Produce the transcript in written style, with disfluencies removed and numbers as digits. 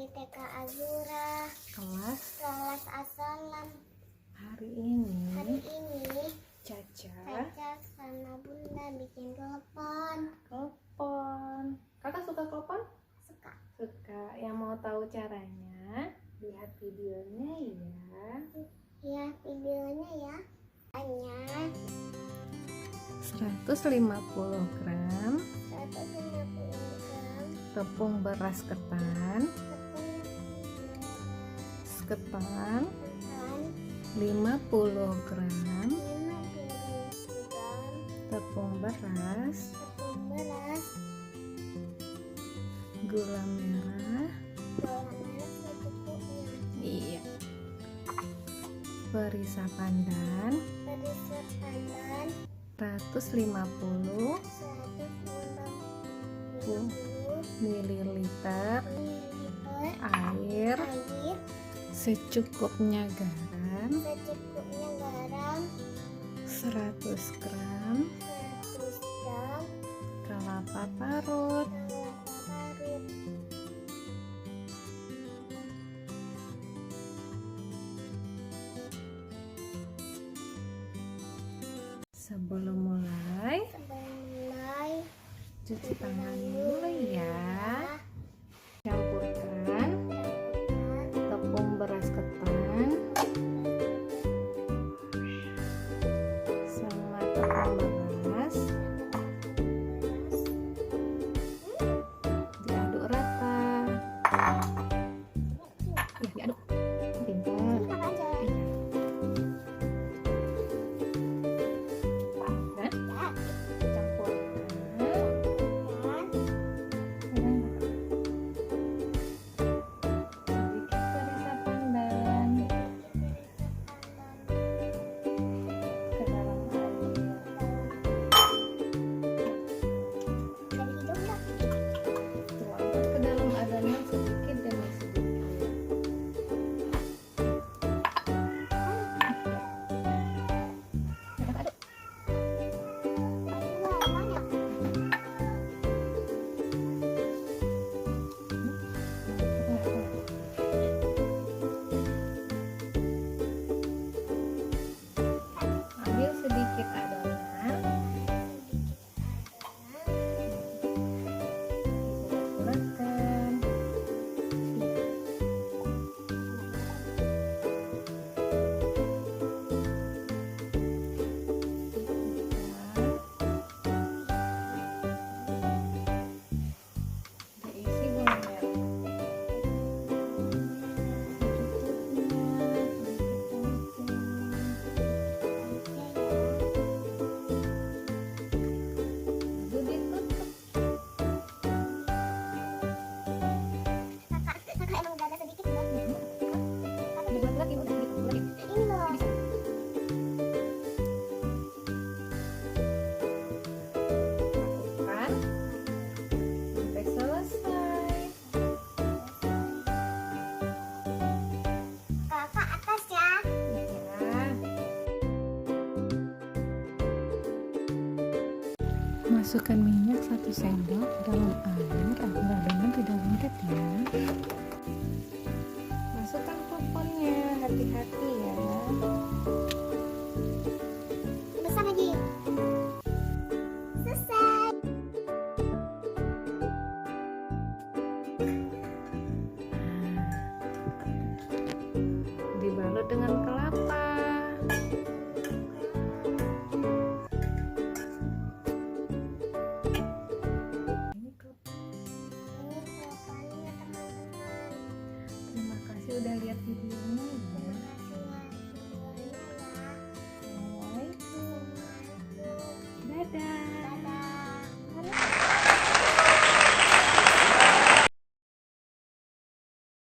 dari TK Az-Zuhra kelas Assalam. Hari ini Caca sama Bunda bikin klepon. Kakak suka klepon? Suka. Yang mau tahu caranya, lihat videonya ya. Lihat videonya ya. Hanya 150 gram 150 gram tepung beras ketan, 50 gram tepung beras, gula merah, iya, perisa pandan 150 ml air secukupnya, garam 100 gram kelapa parut, sebelum mulai cuci tangan dulu ya. Campurkan tepung beras ketan sama tepung beras, diaduk rata. Ya, diaduk pintar. Sedikit adonan, bulatkan. Diisi gula merah. Masukkan minyak 1 sendok dalam air agar adonan tidak lengket ya. Masukkan kleponnya, hati-hati ya. Besar lagi. Selesai. Dibalut dengan kelapa. Terima kasih udah lihat videonya ya.